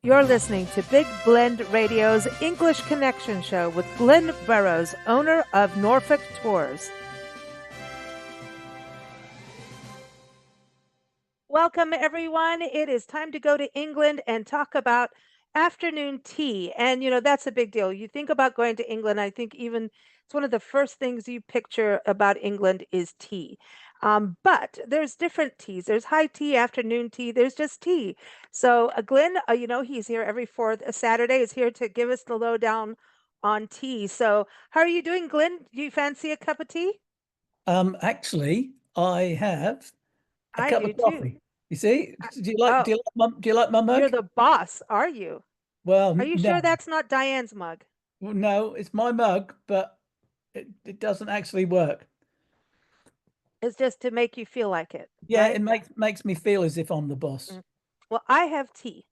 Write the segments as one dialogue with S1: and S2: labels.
S1: You're listening to Big Blend Radio's English Connection Show with Glynn Burrows, owner of Norfolk Tours. Welcome, everyone. It is time to go to England and talk about afternoon tea. And, that's a big deal. You think about going to England, I think even it's one of the first things you picture about England is tea. But there's different teas. There's high tea, afternoon tea. There's just tea. So Glynn, he's here every fourth Saturday. Is here to give us the lowdown on tea. So how are you doing, Glynn? Do you fancy a cup of tea?
S2: Actually, I have a
S1: I
S2: cup
S1: do
S2: of
S1: too.
S2: coffee. You see,
S1: I-
S2: do you like
S1: Oh,
S2: do you like my do you like my
S1: you're
S2: mug?
S1: the boss, are you? Are
S2: Well,
S1: you
S2: no,
S1: sure that's not Diane's mug?
S2: no, it's my mug, but it doesn't actually work.
S1: It's just to make you feel like it,
S2: Yeah,
S1: right?
S2: it makes me feel as if I'm the boss.
S1: Mm. Well, I have tea,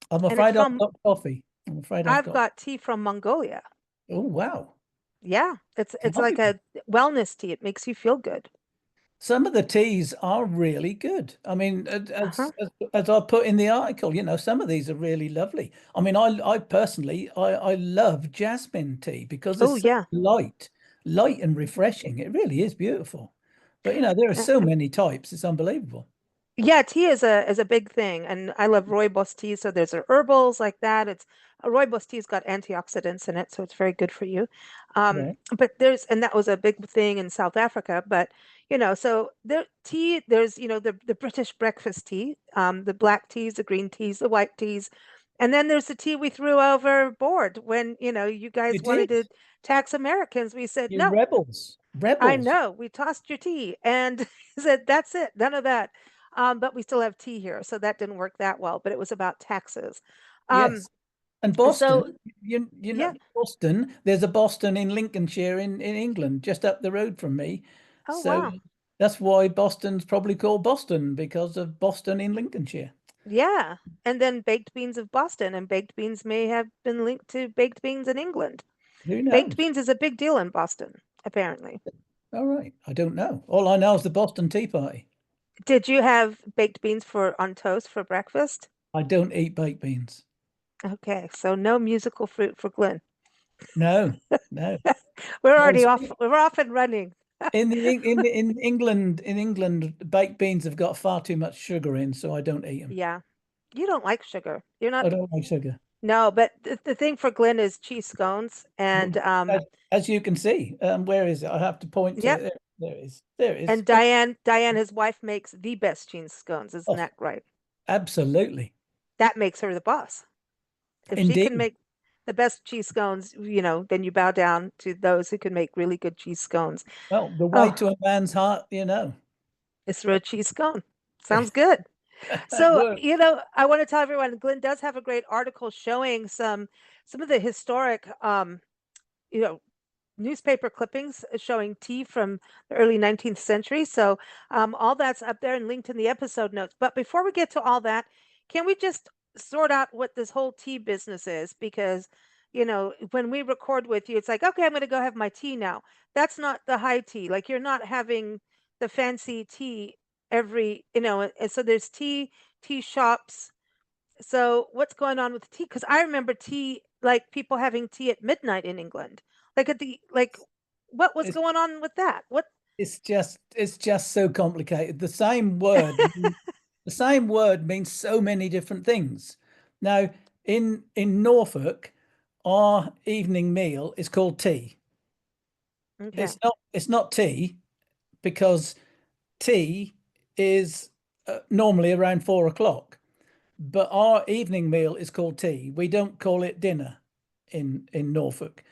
S2: I'm
S1: and it's
S2: afraid I've
S1: from,
S2: got coffee. I'm afraid I've
S1: I've
S2: got.
S1: got tea from Mongolia.
S2: Oh wow,
S1: Yeah, it's like
S2: blimey.
S1: a wellness tea. It makes you feel good.
S2: Some of the teas are really good. I mean,
S1: Uh-huh.
S2: as I put in the article, some of these are really lovely. I mean, I personally I love jasmine tea because it's
S1: Oh,
S2: so
S1: yeah.
S2: light and refreshing. It really is beautiful. But there are
S1: Uh,
S2: so many types. It's unbelievable.
S1: Yeah, tea is a big thing, and I love rooibos tea. So there's herbals like that. It's rooibos tea's got antioxidants in it, so it's very good for you.
S2: Right.
S1: But and that was a big thing in South Africa. But so there's the British breakfast tea, the black teas, the green teas, the white teas, and then there's the tea we threw overboard when you
S2: You
S1: guys wanted
S2: did.
S1: to tax Americans. We said
S2: You
S1: no.
S2: rebels.
S1: I
S2: Rebels.
S1: know. We tossed your tea and said, that's it, none of that. But we still have tea here, so that didn't work that well, but it was about taxes. Um,
S2: Yes. And
S1: so
S2: Boston, you know
S1: yeah.
S2: Boston, there's a Boston in Lincolnshire in England, just up the road from me.
S1: Oh,
S2: So
S1: wow.
S2: that's why Boston's probably called Boston because of Boston in Lincolnshire.
S1: Yeah. And then baked beans of Boston, and baked beans may have been linked to baked beans in England.
S2: Who
S1: Baked
S2: knows?
S1: beans is a big deal in Boston, apparently.
S2: All right. I don't know. All I know is the Boston Tea Party.
S1: Did you have baked beans for on toast for breakfast?
S2: I don't eat baked beans.
S1: Okay, so no musical fruit for Glenn.
S2: No, no.
S1: We're
S2: No,
S1: already off. We're off and running.
S2: in England, baked beans have got far too much sugar in, so I don't eat them.
S1: Yeah. You don't like sugar. You're not.
S2: I don't like sugar.
S1: No, but the thing for Glenn is cheese scones.
S2: Well,
S1: And
S2: as you can see, where is it? I have to point to
S1: yep.
S2: it. There it is. There it is.
S1: And Diane, his wife, makes the best cheese scones. Isn't
S2: Oh,
S1: that right?
S2: absolutely.
S1: That makes her the boss. If she can
S2: Indeed.
S1: make the best cheese scones, then you bow down to those who can make really good cheese scones.
S2: Well, the way
S1: Oh,
S2: to a man's heart.
S1: it's through a cheese scone. Sounds good.
S2: That
S1: So,
S2: works.
S1: I want to tell everyone, Glenn does have a great article showing some of the historic you know, newspaper clippings showing tea from the early 19th century. So all that's up there and linked in the episode notes. But before we get to all that, can we just sort out what this whole tea business is? Because, when we record with you, it's like, okay, I'm going to go have my tea now. That's not the high tea. Like you're not having the fancy tea and so there's tea shops. So what's going on with tea? Because I remember tea, like people having tea at midnight in England. What was
S2: It's
S1: going on with that? What?
S2: it's just so complicated. The same word means so many different things. Now, in Norfolk, our evening meal is called tea.
S1: Okay.
S2: It's not tea because tea is normally around 4 o'clock, but our evening meal is called tea. We don't call it dinner in Norfolk.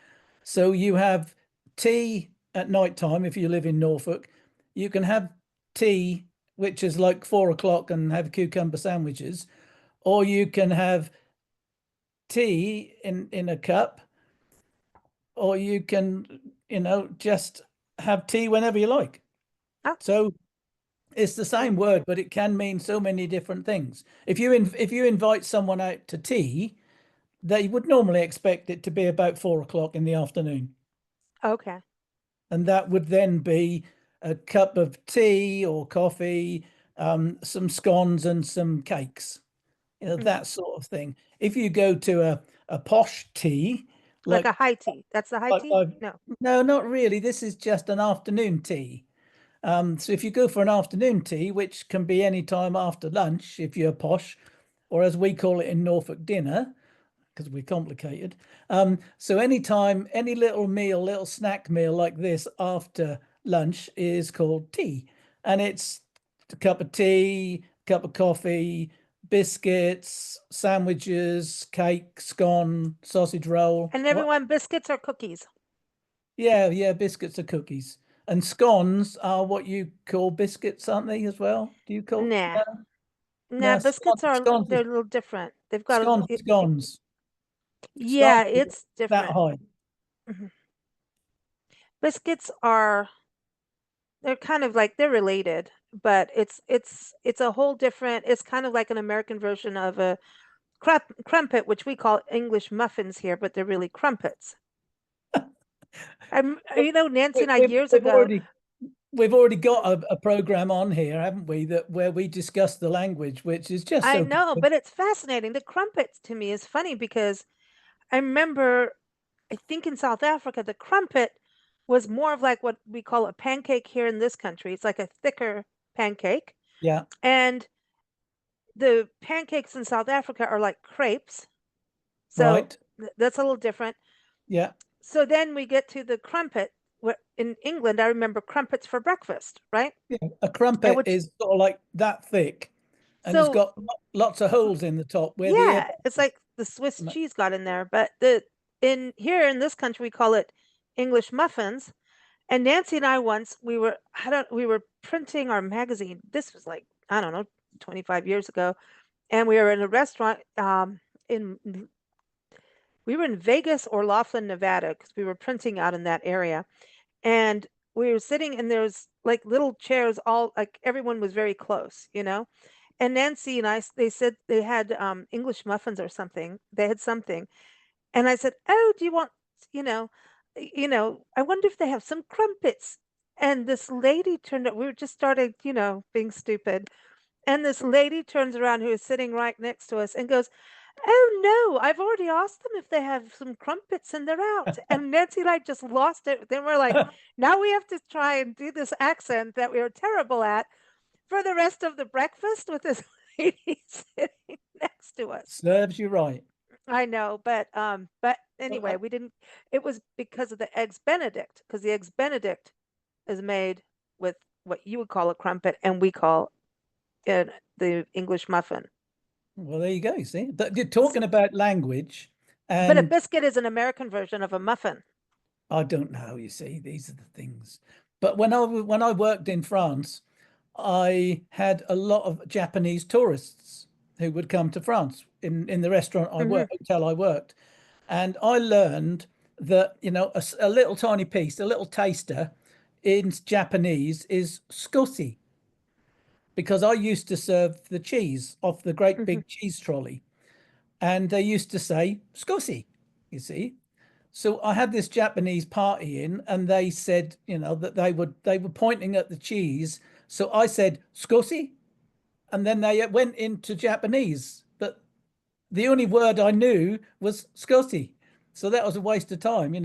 S2: So you have tea at night time if you live in Norfolk. You can have tea, which is like 4 o'clock, and have cucumber sandwiches, or you can have tea in a cup, or you can, just have tea whenever you like.
S1: Oh,
S2: So it's the same word, but it can mean so many different things. If you invite someone out to tea, they would normally expect it to be about 4 o'clock in the afternoon.
S1: okay.
S2: And that would then be a cup of tea or coffee, some scones and some cakes.
S1: Mhm.
S2: that sort of thing. If you go to a posh tea,
S1: Like
S2: like,
S1: a high tea. That's the high
S2: like
S1: tea?
S2: I,
S1: No.
S2: no, not really. This is just an afternoon tea. So if you go for an afternoon tea, which can be any time after lunch, if you're posh, or as we call it in Norfolk, dinner, because we're complicated. So anytime, any little meal, little snack meal like this after lunch is called tea. And it's a cup of tea, cup of coffee, biscuits, sandwiches, cake, scone, sausage roll.
S1: And
S2: What?
S1: everyone, biscuits or cookies?
S2: Yeah, yeah, biscuits are cookies. And scones are what you call biscuits, aren't they, as well? Do you call?
S1: Nah.
S2: No,
S1: Nah,
S2: no,
S1: biscuits are,
S2: scones,
S1: they're a little different. They've got a,
S2: scones, scones, scones
S1: yeah,
S2: are
S1: it's
S2: that
S1: different.
S2: high.
S1: Mhm. Biscuits are, they're kind of like, they're related, but it's a whole different, it's kind of like an American version of a crumpet, which we call English muffins here, but they're really crumpets. Nancy
S2: We,
S1: and I
S2: we've,
S1: years
S2: we've
S1: ago,
S2: already we've already got a program on here, haven't we? That where we discuss the language, which is just
S1: I
S2: so
S1: know,
S2: good.
S1: but it's fascinating. The crumpet to me is funny because I remember, I think in South Africa, the crumpet was more of like what we call a pancake here in this country. It's like a thicker pancake.
S2: Yeah,
S1: And the pancakes in South Africa are like crepes. So
S2: right.
S1: that's a little different.
S2: Yeah,
S1: So then we get to the crumpet. Where in England, I remember crumpets for breakfast, right?
S2: yeah. A
S1: And
S2: crumpet
S1: which,
S2: is sort of like that thick, and it's
S1: so
S2: got lots of holes in the top where the ear.
S1: yeah, it's like the Swiss cheese got in there. But the in here in this country, we call it English muffins. And Nancy and I once we were printing our magazine. This was like, I don't know, 25 years ago. And we were in a restaurant in we were in Vegas or Laughlin, Nevada, because we were printing out in that area. And we were sitting and there's like little chairs, all like everyone was very close. And Nancy and I, they said they had English muffins or something. They had something. And I said, "Oh, do you want, you know, I wonder if they have some crumpets." And this lady turned up, we were just started, being stupid. And this lady turns around who is sitting right next to us and goes, "Oh no, I've already asked them if they have some crumpets and they're out." And Nancy and I just lost it. Then we're like, now we have to try and do this accent that we were terrible at for the rest of the breakfast with this lady sitting next to us.
S2: Serves you right.
S1: I know, but
S2: Well,
S1: anyway, we didn't, it was because of the eggs Benedict, because the eggs Benedict is made with what you would call a crumpet and we call it the English muffin.
S2: well, there you go. You see, you're
S1: S-
S2: talking about language,
S1: But a
S2: and
S1: biscuit is an American version of a muffin.
S2: I don't know. You see, these are the things. But when I worked in France, I had a lot of Japanese tourists who would come to France in the restaurant I
S1: Hmm.
S2: worked, hotel I worked, and I learned that a little tiny piece, a little taster in Japanese is scosi because I used to serve the cheese off the great
S1: Hmm.
S2: big cheese trolley, and they used to say scosi. You see, so I had this Japanese party in, and they said, that they were pointing at the cheese. So I said scosi, and then they went into Japanese. But the only word I knew was scosi. So that was a waste of time.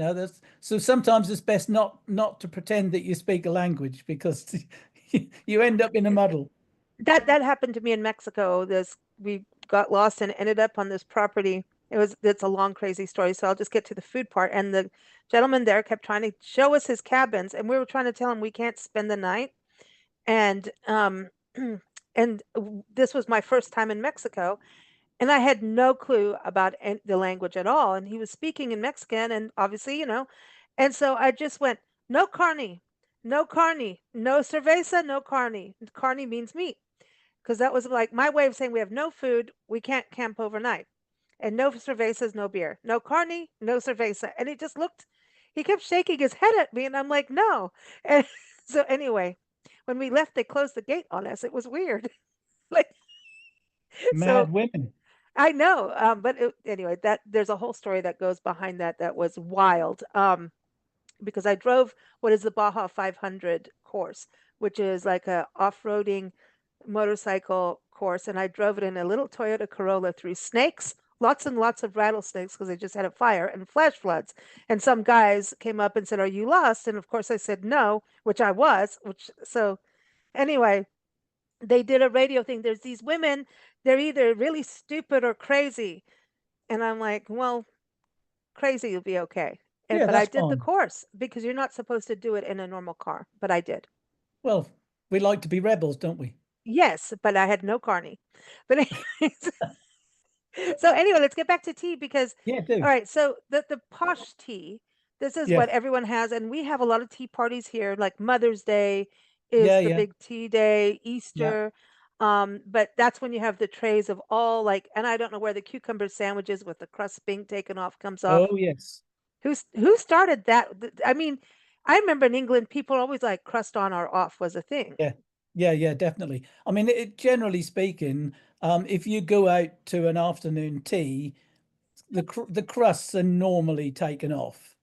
S2: So sometimes it's best not to pretend that you speak a language because you end up in a muddle.
S1: That happened to me in Mexico. This We got lost and ended up on this property. It's a long, crazy story, so I'll just get to the food part. And the gentleman there kept trying to show us his cabins, and we were trying to tell him we can't spend the night. And this was my first time in Mexico, and I had no clue about the language at all. And he was speaking in Mexican, and obviously, and so I just went, "No carne, no carne, no cerveza, no carne." Carne means meat, because that was like my way of saying we have no food, we can't camp overnight, and no cervezas, no beer, no carne, no cerveza. And he kept shaking his head at me, and I'm like, no. And so anyway, when we left, they closed the gate on us. It was weird. Like, so
S2: Mad women.
S1: I know, but anyway, that there's a whole story that goes behind that was wild. Because I drove what is the Baja 500 course, which is like a off-roading motorcycle course, and I drove it in a little Toyota Corolla through snakes, lots and lots of rattlesnakes because they just had a fire and flash floods. And some guys came up and said, "Are you lost?" And of course I said no, which I was, which so anyway, they did a radio thing. There's these women, they're either really stupid or crazy. And I'm like, well, crazy will be okay. And
S2: Yeah,
S1: but I
S2: that's
S1: did the
S2: fine.
S1: course because you're not supposed to do it in a normal car, but I did.
S2: Well, we like to be rebels, don't we?
S1: Yes, but I had no carny. But anyways, so anyway, let's get back to tea because
S2: Yeah,
S1: all
S2: do.
S1: right, so the posh tea, this is
S2: Yeah.
S1: what everyone has, and we have a lot of tea parties here, like Mother's Day is
S2: Yeah,
S1: the
S2: yeah.
S1: big tea day,
S2: Yeah.
S1: Easter. But that's when you have the trays of all like, and I don't know where the cucumber sandwiches with the crust being taken off comes off.
S2: Oh, yes.
S1: Who started that? I mean, I remember in England, people always like crust on or off was a thing.
S2: Yeah. Yeah, yeah, definitely. I mean, generally speaking, if you go out to an afternoon tea, the crusts are normally taken off.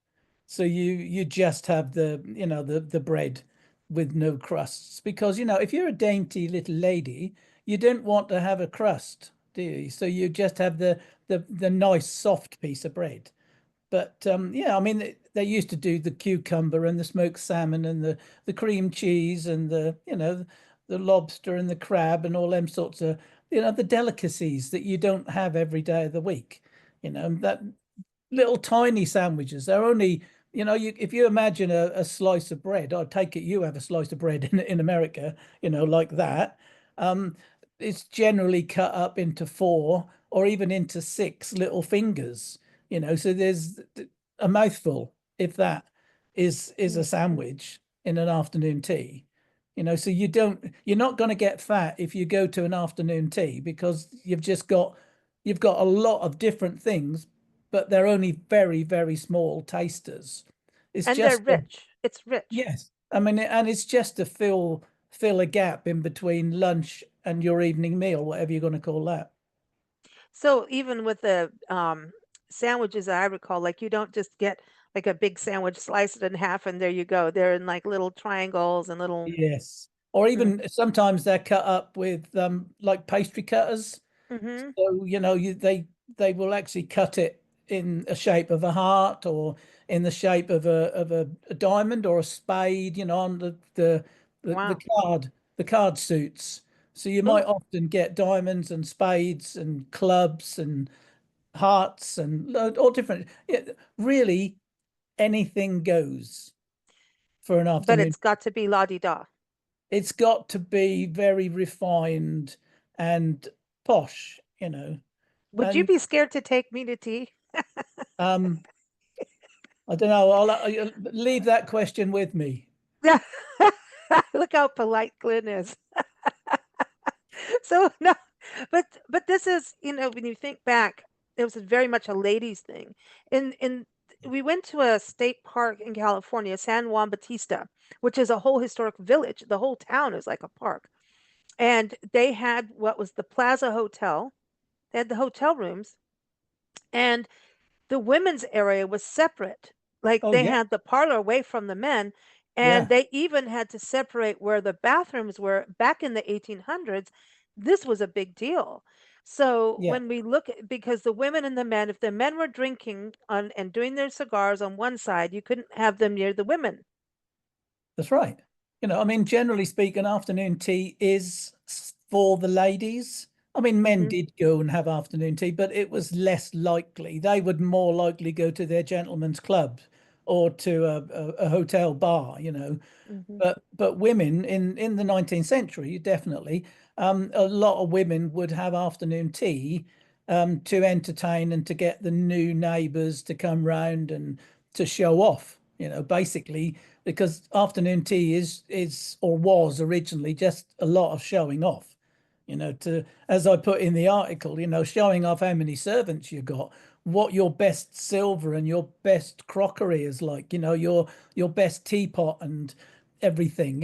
S2: So you just have the bread with no crusts because if you're a dainty little lady, you don't want to have a crust, do you? So you just have the nice soft piece of bread. But yeah, I mean they used to do the cucumber and the smoked salmon and the cream cheese and the lobster and the crab and all them sorts of the delicacies that you don't have every day of the week. That little tiny sandwiches. They're only, if you imagine a slice of bread, I take it you have a slice of bread in America, like that. Um, it's generally cut up into four or even into six little fingers, so there's a mouthful, if that is a
S1: Mhm.
S2: sandwich in an afternoon tea. So you're not going to get fat if you go to an afternoon tea because you've got a lot of different things but they're only very, very small tasters. It's
S1: And they're
S2: just a,
S1: rich. It's rich.
S2: yes. I mean, and it's just to fill a gap in between lunch and your evening meal, whatever you're going to call that.
S1: So even with the sandwiches, I recall, like you don't just get like a big sandwich, slice it in half, and there you go. They're in like little triangles and little.
S2: Yes. Or
S1: Mm,
S2: even sometimes they're cut up with like pastry cutters.
S1: mm-hmm.
S2: So, they will actually cut it in a shape of a heart or in the shape of a diamond or a spade, on the
S1: Wow.
S2: card suits. So you might
S1: Oh,
S2: often get diamonds and spades and clubs and hearts and all different. Yeah, really, anything goes for an
S1: but
S2: afternoon.
S1: it's got to be la-di-da.
S2: It's got to be very refined and posh.
S1: Would you
S2: And
S1: be scared to take me to tea?
S2: um, I don't know. I'll leave that question with me.
S1: Yeah. Look how polite Glynn is. So no, but this is, when you think back, it was very much a ladies' thing. In we went to a state park in California, San Juan Bautista, which is a whole historic village. The whole town is like a park. And they had what was the Plaza Hotel. They had the hotel rooms, and the women's area was separate. Like
S2: Oh
S1: they
S2: yeah,
S1: had the parlor away from the men, and
S2: yeah,
S1: they even had to separate where the bathrooms were back in the 1800s. This was a big deal. So
S2: yeah.
S1: when we look at, because the women and the men, if the men were drinking on and doing their cigars on one side, you couldn't have them near the women.
S2: That's right. I mean, generally speaking, afternoon tea is for the ladies. I mean, men
S1: Hmm.
S2: did go and have afternoon tea, but it was less likely. They would more likely go to their gentlemen's club or to a hotel bar.
S1: Hmm.
S2: But women in the 19th century, definitely, a lot of women would have afternoon tea to entertain and to get the new neighbors to come round and to show off, basically, because afternoon tea is or was originally just a lot of showing off, to as I put in the article, showing off how many servants you got, what your best silver and your best crockery is like, your best teapot and everything,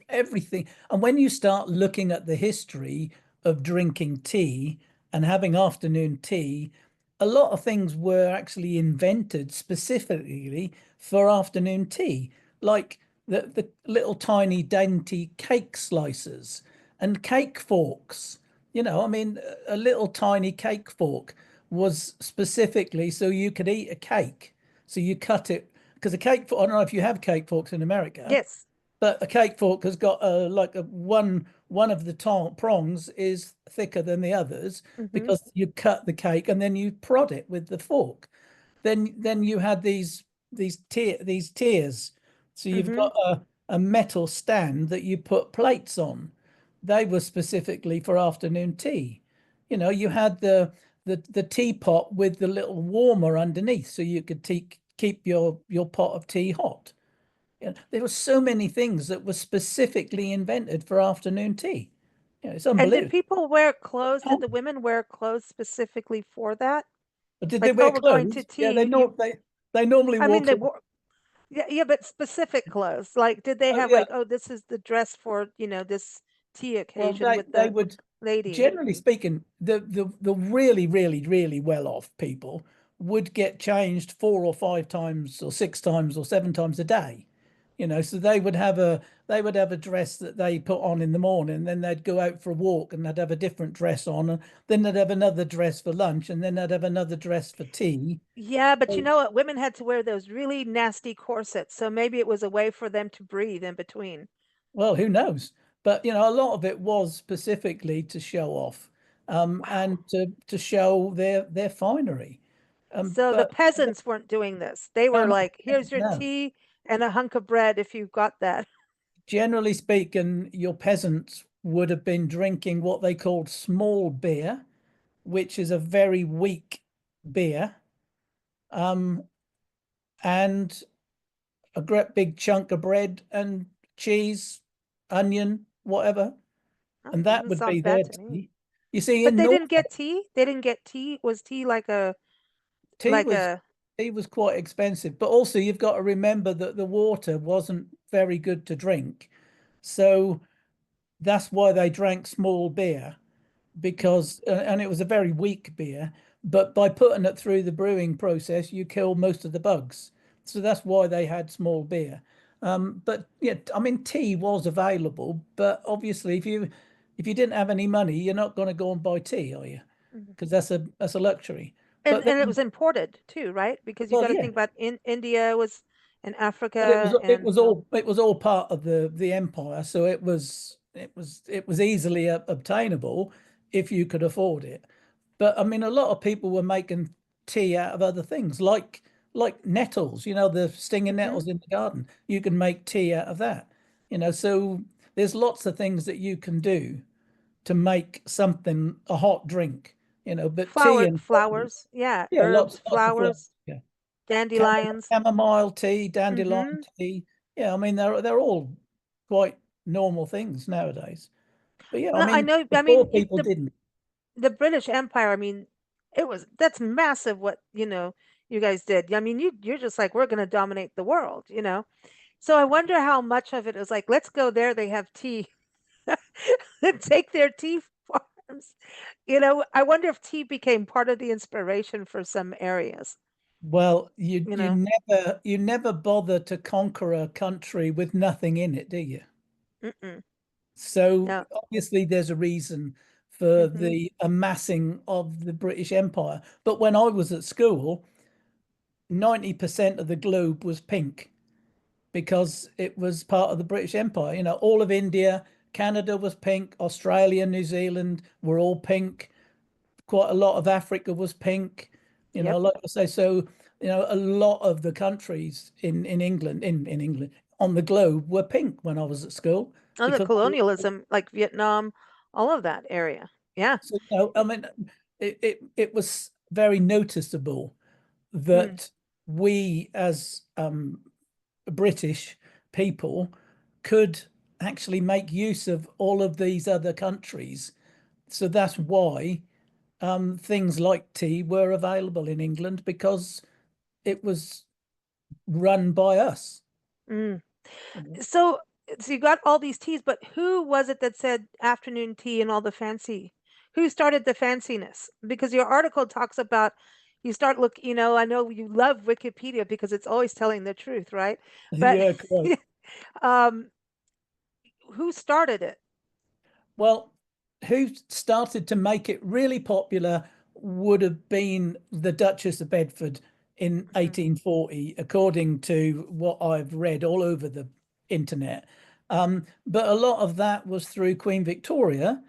S2: everything. And when you start looking at the history of drinking tea and having afternoon tea, a lot of things were actually invented specifically for afternoon tea, like the little tiny dainty cake slices and cake forks. I mean, a little tiny cake fork was specifically so you could eat a cake. So you cut it because a cake fork, I don't know if you have cake forks in America,
S1: Yes.
S2: but a cake fork has got like a one of the prongs is thicker than the others
S1: Hmm.
S2: because you cut the cake and then you prod it with the fork. Then you had these tiers. So you've
S1: Hmm.
S2: got a metal stand that you put plates on. They were specifically for afternoon tea. You had the teapot with the little warmer underneath, so you could keep your pot of tea hot. There were so many things that were specifically invented for afternoon tea. It's
S1: And did
S2: unbelievable.
S1: people wear clothes? Did the women wear clothes specifically for that?
S2: But did they
S1: Like,
S2: wear
S1: oh, we're going to
S2: clothes? Yeah,
S1: tea. You,
S2: they normally
S1: I
S2: wore
S1: mean, they
S2: clothes.
S1: wore, yeah, yeah, but specific clothes. Like, did they
S2: Oh
S1: have
S2: yeah.
S1: like, oh, this is the dress for, this tea
S2: Well,
S1: occasion
S2: they
S1: with
S2: they
S1: the
S2: would
S1: lady?
S2: generally speaking, the really, really, really well off people would get changed 4 or 5 times or 6 times or 7 times a day. So they would have a dress that they put on in the morning, and then they'd go out for a walk and they'd have a different dress on, and then they'd have another dress for lunch, and then they'd have another dress for tea.
S1: Yeah, but you
S2: So,
S1: know what? Women had to wear those really nasty corsets, so maybe it was a way for them to breathe in between.
S2: well, who knows? But a lot of it was specifically to show off,
S1: Wow.
S2: and to show their finery.
S1: So the
S2: But
S1: peasants weren't doing this. They
S2: no,
S1: were
S2: no,
S1: like, here's your
S2: no.
S1: tea and a hunk of bread if you've got that.
S2: Generally speaking, your peasants would have been drinking what they called small beer, which is a very weak beer, um, and a great big chunk of bread and cheese, onion, whatever,
S1: Oh,
S2: and that
S1: doesn't
S2: would
S1: sound
S2: be
S1: bad
S2: their
S1: to me.
S2: tea. You see,
S1: But
S2: in
S1: they didn't
S2: Norfolk,
S1: get tea. They didn't get tea. Was tea
S2: tea
S1: like
S2: was
S1: a
S2: tea was quite expensive, but also you've got to remember that the water wasn't very good to drink, so that's why they drank small beer because and it was a very weak beer, but by putting it through the brewing process you kill most of the bugs, so that's why they had small beer. But yeah, I mean, tea was available, but obviously if you didn't have any money, you're not going to go and buy tea, are you?
S1: Mhm.
S2: Because that's a luxury.
S1: and
S2: But
S1: and it
S2: then,
S1: was imported too, right? Because you
S2: well,
S1: got to
S2: yeah,
S1: think about in India was in
S2: but it was
S1: Africa
S2: it
S1: and
S2: was all it was all part of the empire, so it was easily obtainable if you could afford it. But I mean, a lot of people were making tea out of other things, like nettles. The stinging
S1: Mhm.
S2: nettles in the garden. You can make tea out of that. So there's lots of things that you can do to make something a hot drink. But tea and coffee,
S1: Flowers, yeah,
S2: yeah,
S1: herbs,
S2: lots of flavor.
S1: flowers,
S2: Yeah.
S1: dandelions.
S2: Chamomile tea, dandelion
S1: Hmm.
S2: tea. Yeah, I mean they're all quite normal things nowadays. But yeah, I
S1: No, I
S2: mean
S1: know.
S2: the
S1: I
S2: poor
S1: mean,
S2: people didn't.
S1: the British Empire. I mean, that's massive. What you guys did. I mean, you're just like we're going to dominate the world. So I wonder how much of it is like, let's go there. They have tea. And take their tea farms. I wonder if tea became part of the inspiration for some areas.
S2: Well, you
S1: You
S2: you
S1: know.
S2: never bother to conquer a country with nothing in it, do you?
S1: Mm-mm.
S2: So
S1: No.
S2: obviously there's a reason for
S1: Hmm.
S2: the amassing of the British Empire. But when I was at school, 90% of the globe was pink because it was part of the British Empire. All of India, Canada was pink, Australia, New Zealand were all pink. Quite a lot of Africa was pink.
S1: Yep.
S2: Like I say, so a lot of the countries in England, in England, on the globe were pink when I was at school
S1: Oh, the
S2: because
S1: colonialism, like Vietnam, all of that area. Yeah.
S2: so, I mean, it was very noticeable
S1: Mm.
S2: that we as British people could actually make use of all of these other countries. So that's why things like tea were available in England because it was run by us.
S1: Mm.
S2: you know.
S1: So, so you got all these teas, but who was it that said afternoon tea and all the fancy? Who started the fanciness? Because your article talks about you start I know you love Wikipedia because it's always telling the truth, right? But
S2: Yeah, correct.
S1: um, who started it?
S2: Well, who started to make it really popular would have been the Duchess of Bedford in
S1: Mhm.
S2: 1840, according to what I've read all over the internet. But a lot of that was through Queen Victoria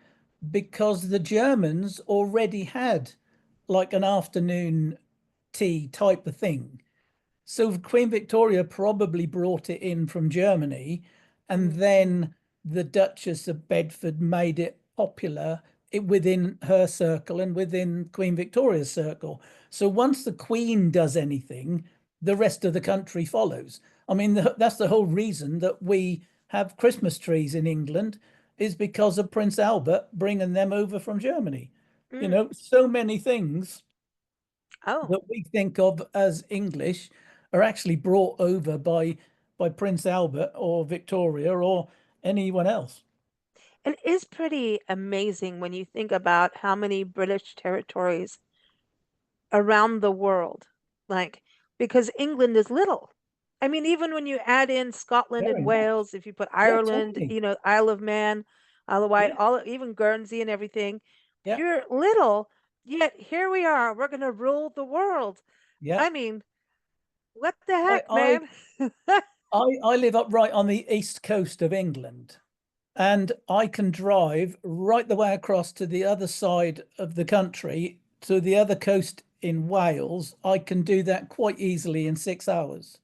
S2: because the Germans already had like an afternoon tea type of thing. So Queen Victoria probably brought it in from Germany, and
S1: Mm.
S2: then the Duchess of Bedford made it popular within her circle and within Queen Victoria's circle. So once the Queen does anything, the rest of the country follows. I mean, that's the whole reason that we have Christmas trees in England is because of Prince Albert bringing them over from Germany. You
S1: Mm.
S2: know, so many things
S1: Oh,
S2: that we think of as English are actually brought over by Prince Albert or Victoria or anyone else.
S1: it is pretty amazing when you think about how many British territories around the world. Like, because England is little. I mean, even when you add in Scotland and
S2: Very much.
S1: Wales, if you put
S2: Yeah,
S1: Ireland,
S2: totally.
S1: Isle of Man, Isle of Wight,
S2: Yeah,
S1: even Guernsey and everything,
S2: yeah,
S1: you're little, yet here we are. We're going to rule the world.
S2: yeah.
S1: I mean, what the
S2: I
S1: heck,
S2: I
S1: man?
S2: I live up right on the east coast of England, and I can drive right the way across to the other side of the country, to the other coast in Wales. I can do that quite easily in 6 hours.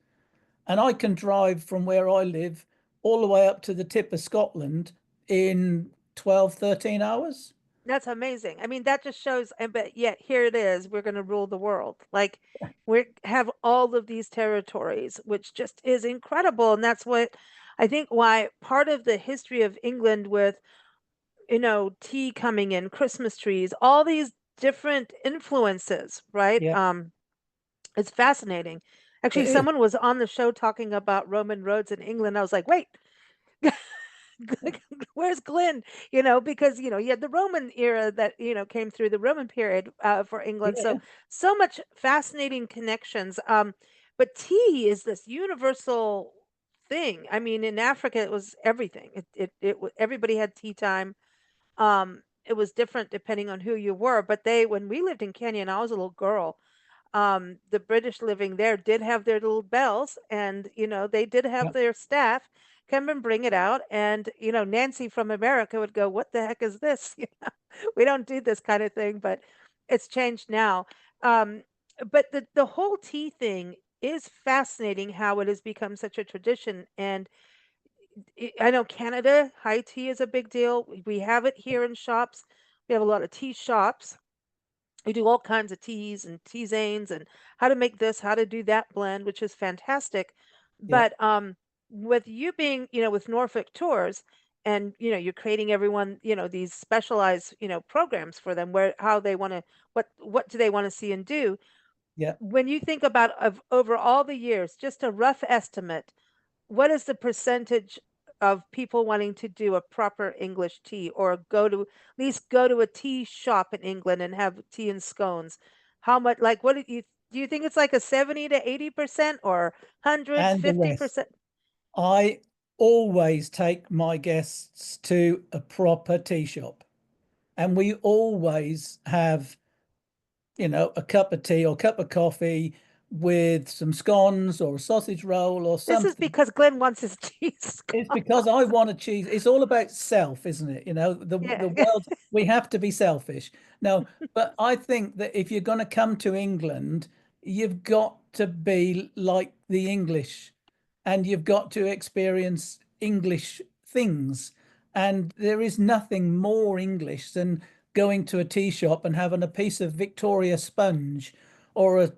S2: And I can drive from where I live all the way up to the tip of Scotland in 12, 13 hours.
S1: That's amazing. I mean, that just shows, and but yet here it is, we're going to rule the world. Like we have all of these territories, which just is incredible. And that's what I think why part of the history of England with, tea coming in, Christmas trees, all these different influences, right?
S2: Yeah,
S1: It's fascinating. Actually,
S2: it is.
S1: someone was on the show talking about Roman roads in England. I was like, wait, where's Glynn? Because you had the Roman era that came through the Roman period for England. So
S2: Yeah,
S1: so much fascinating connections. But tea is this universal thing. I mean, in Africa, it was everything. Everybody had tea time. It was different depending on who you were. But when we lived in Kenya, and I was a little girl, the British living there did have their little bells, and they did have
S2: yeah,
S1: their staff come and bring it out. And Nancy from America would go, "What the heck is this?" We don't do this kind of thing, but it's changed now. Um, but the whole tea thing is fascinating how it has become such a tradition. And I know Canada, high tea is a big deal. We have it here in shops. We have a lot of tea shops. We do all kinds of teas and tisanes and how to make this, how to do that blend, which is fantastic.
S2: yeah,
S1: But with you being, with Norfolk Tours, and you're creating everyone, these specialized, programs for them, where how they want to, what do they want to see and do.
S2: yeah.
S1: When you think about of over all the years, just a rough estimate, what is the percentage of people wanting to do a proper English tea, or at least go to a tea shop in England and have tea and scones? How much, like, what do you think it's like a 70 to 80%, or hundreds,
S2: And the rest.
S1: 50%?
S2: I always take my guests to a proper tea shop, and we always have, a cup of tea or cup of coffee with some scones or a sausage roll or
S1: This is
S2: something.
S1: because Glenn wants his tea
S2: It's
S1: scone.
S2: because I want to achieve. It's all about self, isn't it? The
S1: Yeah.
S2: world, we have to be selfish. No, but I think that if you're going to come to England, you've got to be like the English, and you've got to experience English things. And there is nothing more English than going to a tea shop and having a piece of Victoria sponge or a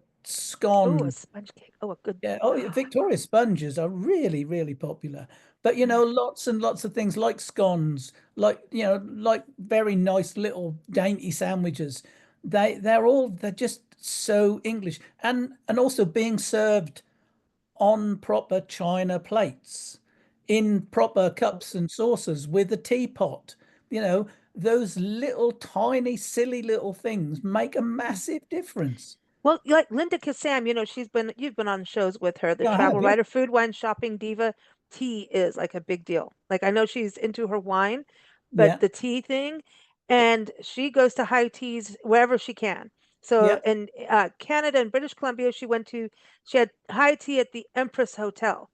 S1: Oh, a
S2: scone.
S1: sponge cake. Oh, a good.
S2: Yeah, oh, yeah, Victoria sponges are really, really popular. But lots and lots of things like scones, like like very nice little dainty sandwiches. They're just so English. And also being served on proper china plates, in proper
S1: Oh.
S2: cups and saucers with a teapot. Those little tiny, silly little things make a massive difference.
S1: Well, like Linda Kassam, you've been on shows with her, the
S2: Yeah, I have,
S1: travel
S2: yeah.
S1: writer, food, wine, shopping diva. Tea is like a big deal. Like I know she's into her wine, but
S2: Yeah.
S1: the tea thing, and she goes to high teas wherever she can. So
S2: Yeah.
S1: in Canada and British Columbia, she had high tea at the Empress Hotel,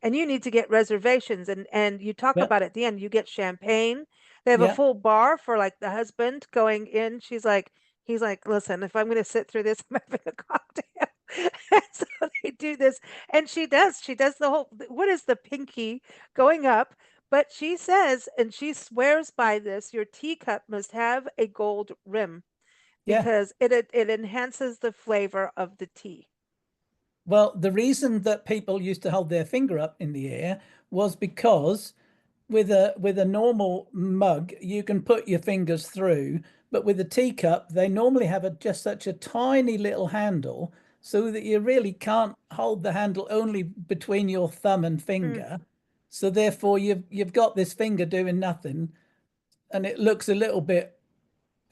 S1: and you need to get reservations, and you talk
S2: Yeah.
S1: about it at the end, you get champagne. They have a
S2: Yeah.
S1: full bar for like the husband going in. He's like, listen, if I'm going to sit through this, I'm having a cocktail. And so they do this, and she does the whole, what is the pinky going up? But she says, and she swears by this, your teacup must have a gold rim
S2: Yeah.
S1: because it enhances the flavor of the tea.
S2: Well, the reason that people used to hold their finger up in the air was because with a normal mug, you can put your fingers through, but with a teacup, they normally have just such a tiny little handle so that you really can't hold the handle only between your thumb and
S1: Mm,
S2: finger. So therefore you've got this finger doing nothing and it looks a little bit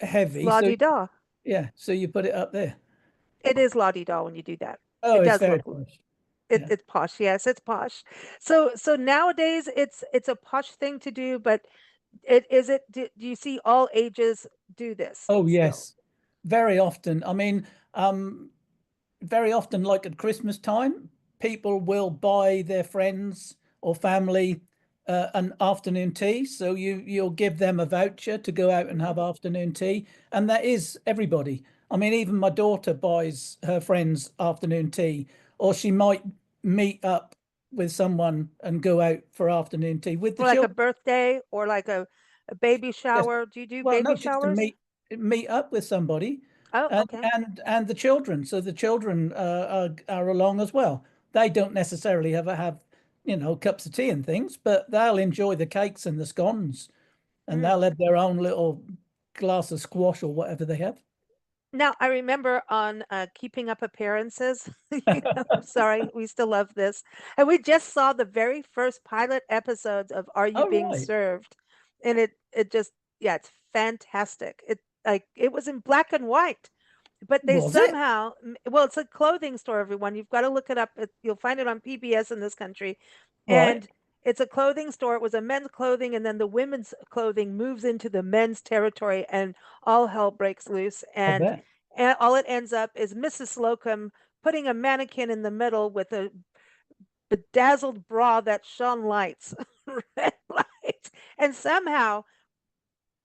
S2: heavy.
S1: la
S2: So
S1: di da.
S2: yeah, so you put it up there.
S1: It is la di da when you do that.
S2: Oh,
S1: It
S2: it's
S1: does
S2: very
S1: look
S2: posh.
S1: it,
S2: Yeah.
S1: it's posh. Yes, it's posh. So nowadays it's a posh thing to do, but it is it do you see all ages do this
S2: Oh,
S1: still?
S2: yes. Very often. I mean, very often, like at Christmas time, people will buy their friends or family an afternoon tea. So you'll give them a voucher to go out and
S1: Mhm.
S2: have afternoon tea, and that is everybody. I mean, even my daughter buys her friends afternoon tea, or she might meet up with someone and go out for afternoon tea with the
S1: For like a
S2: children.
S1: birthday or like a baby
S2: Yes.
S1: shower. Do you do
S2: Well,
S1: baby
S2: no, just to
S1: showers?
S2: meet up with somebody,
S1: Oh,
S2: and
S1: okay.
S2: and the children. So the children are along as well. They don't necessarily ever have, cups of tea and things, but they'll enjoy the cakes and the scones, and
S1: Mm.
S2: they'll have their own little glass of squash or whatever they have.
S1: Now, I remember on Keeping Up Appearances, I'm sorry, we still love this. And we just saw the very first pilot episodes of Are You
S2: Oh,
S1: Being
S2: right.
S1: Served? And it just, yeah, it's fantastic. It was in black and white, but they
S2: Was it?
S1: somehow, well, it's a clothing store, everyone. You've got to look it up. You'll find it on PBS in this country.
S2: Right.
S1: And it's a clothing store. It was a men's clothing, and then the women's clothing moves into the men's territory, and all hell breaks loose.
S2: I
S1: And
S2: bet.
S1: all it ends up is Mrs. Slocum putting a mannequin in the middle with a bedazzled bra that shone lights, red lights. And somehow,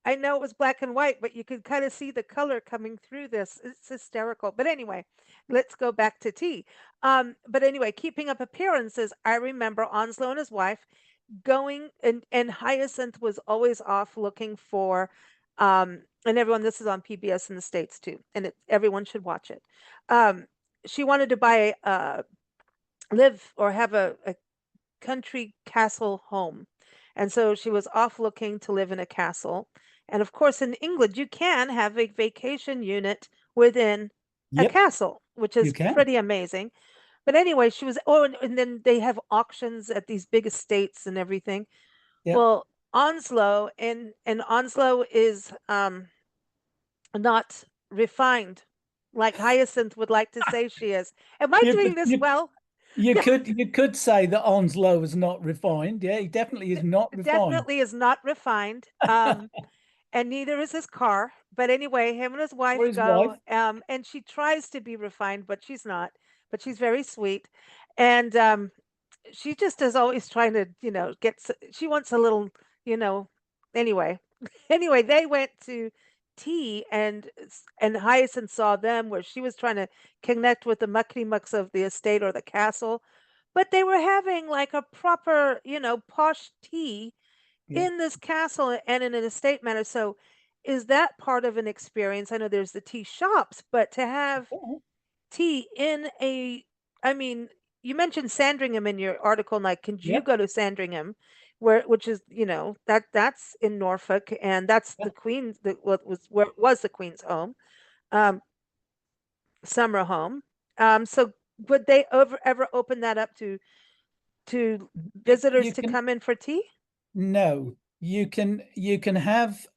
S1: I know it was black and white, but you could kind of see the color coming through this. It's hysterical. But anyway, let's go back to tea. But anyway, Keeping Up Appearances, I remember Onslow and his wife going, and Hyacinth was always off looking for, and everyone, this is on PBS in the States too, and everyone should watch it. Um, she wanted to buy live or have a country castle home. And so she was off looking to live in a castle. And of course, in England, you can have a vacation unit within a
S2: Yep,
S1: castle, which
S2: you
S1: is
S2: can.
S1: pretty amazing. But anyway, she was, oh, and then they have auctions at these big estates and everything.
S2: Yep.
S1: Well, Onslow, and Onslow is not refined like Hyacinth would like to say she is. Am I
S2: You
S1: doing
S2: could
S1: this
S2: you
S1: well?
S2: you
S1: Yeah,
S2: could you could say that Onslow is not refined. Yeah, he definitely is not refined.
S1: definitely is not refined. And neither is his car. But anyway, him and his
S2: Or
S1: wife
S2: his wife.
S1: go, and she tries to be refined, but she's not. But she's very sweet, and she just is always trying to, she wants a little, you know. Anyway, anyway, they went to tea, and Hyacinth saw them where she was trying to connect with the muckety mucks of the estate or the castle, but they were having like a proper, posh tea
S2: Yeah.
S1: in this castle and in an estate manner. So is that part of an experience? I know there's the tea shops, but to have
S2: Oh,
S1: tea in I mean, you mentioned Sandringham in your article, Like, can you
S2: yep.
S1: go to Sandringham, which is, that's in Norfolk, and that's
S2: Yeah.
S1: the Queen's, what was where it was the Queen's home, um, summer home. So would they ever open that up to visitors
S2: You
S1: to
S2: can
S1: come in for tea?
S2: no, you can have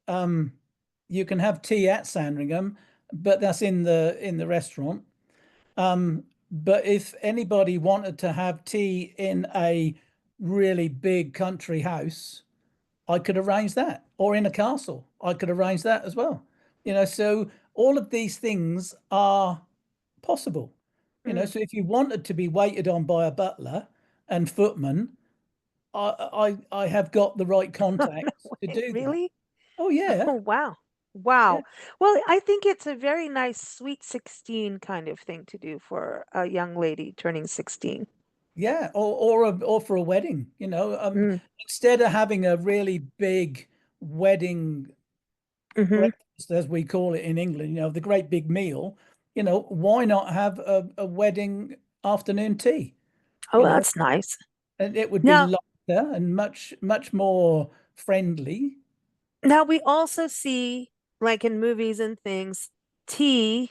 S2: tea at Sandringham, but that's in the restaurant. But if anybody wanted to have tea in a really big country house, I could arrange that. Or in a castle, I could arrange that as well. So all of these things are possible.
S1: Mm.
S2: So if you wanted to be waited on by a butler and footman, I have got the right
S1: No
S2: contacts to
S1: way,
S2: do that.
S1: really?
S2: Oh yeah,
S1: Oh, wow.
S2: yeah,
S1: Wow. Well, I think it's a very nice sweet 16 kind of thing to do for a young lady turning 16.
S2: yeah. Or for a wedding.
S1: Mm.
S2: Instead of having a really big wedding
S1: Hmm.
S2: breakfast, as we call it in England, the great big meal, why not have a wedding afternoon tea?
S1: Oh,
S2: You know,
S1: that's nice.
S2: and it would be
S1: Now,
S2: lighter and much more friendly.
S1: now we also see, like in movies and things, tea,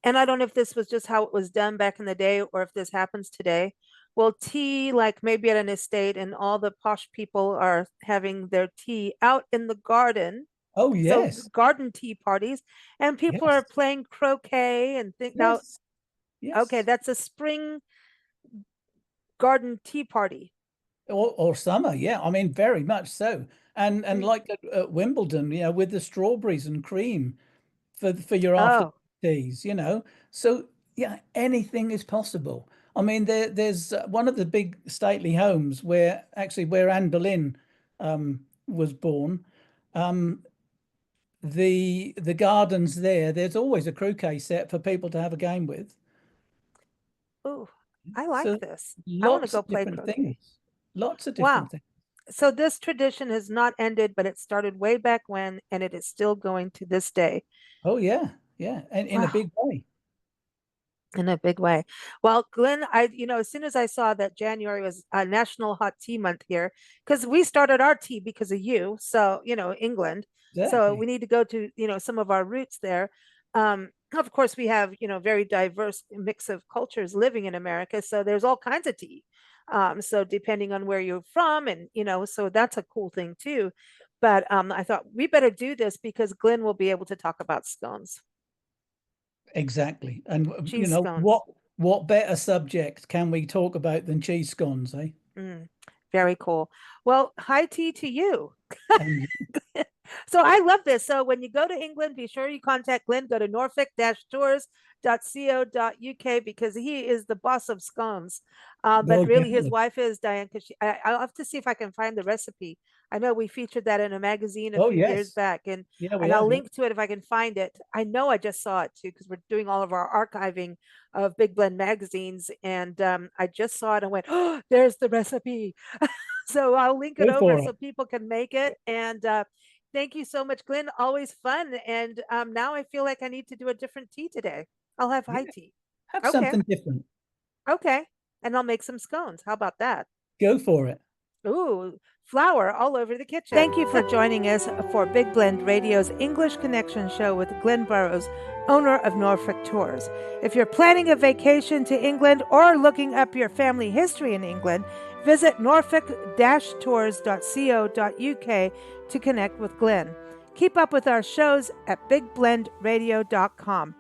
S1: and I don't know if this was just how it was done back in the day or if this happens today. Well, tea, like maybe at an estate, and all the posh people are having their tea out in the garden.
S2: Oh
S1: So
S2: yes,
S1: garden tea parties, and people are
S2: yes,
S1: playing croquet and think now,
S2: yes,
S1: okay,
S2: yes.
S1: that's a spring garden tea party.
S2: Or summer, yeah. I mean, very much so. And
S1: Mm.
S2: like at Wimbledon, with the strawberries and cream for your afternoon
S1: Oh,
S2: teas. So yeah, anything is possible. I mean, there's one of the big stately homes where Anne Boleyn was born. Um, the gardens there's always a croquet set for people to have a game with.
S1: ooh, I
S2: So
S1: like this. I want to
S2: lots
S1: go
S2: of
S1: play
S2: different
S1: croquet.
S2: things. Lots of
S1: Wow.
S2: different things.
S1: So this tradition has not ended, but it started way back when, and it is still going to this day.
S2: Oh yeah, yeah, and in a
S1: Wow.
S2: big way.
S1: In a big way. Well, Glenn, as soon as I saw that January was a National Hot Tea Month here, because we started our tea because of you, so, England. So we
S2: Exactly.
S1: need to go to, some of our roots there. Of course, we have, very diverse mix of cultures living in America, so there's all kinds of tea. So depending on where you're from, and, so that's a cool thing too. But I thought we better do this because Glenn will be able to talk about scones,
S2: Exactly. And
S1: cheese
S2: what
S1: scones.
S2: better subject can we talk about than cheese scones, eh?
S1: Mm, very cool. Well, high tea to you.
S2: And
S1: So I love this. So when you go to England, be sure you contact Glynn. Go to norfolk-tours.co.uk because he is the boss of scones. But
S2: oh,
S1: really, his
S2: definitely.
S1: wife is Diane. Because I'll have to see if I can find the recipe. I know we featured that in a magazine a
S2: Oh,
S1: few years
S2: yes.
S1: back, and
S2: Yeah, we
S1: and I'll
S2: have. Yeah.
S1: link to it if I can find it. I know I just saw it too because we're doing all of our archiving of Big Blend magazines, and I just saw it and went, "Oh, there's the recipe." So I'll link it
S2: Go
S1: over
S2: for
S1: so
S2: it.
S1: people can make it. And thank you so much, Glenn. Always fun. And now I feel like I need to do a different tea today. I'll have high
S2: Yeah.
S1: tea.
S2: Have
S1: Okay.
S2: something different.
S1: Okay. And I'll make some scones. How about that?
S2: Go for it.
S1: Ooh, flour all over the kitchen. Thank you for joining us for Big Blend Radio's English Connection show with Glynn Burrows, owner of Norfolk Tours. If you're planning a vacation to England or looking up your family history in England, visit norfolk-tours.co.uk to connect with Glynn. Keep up with our shows at bigblendradio.com.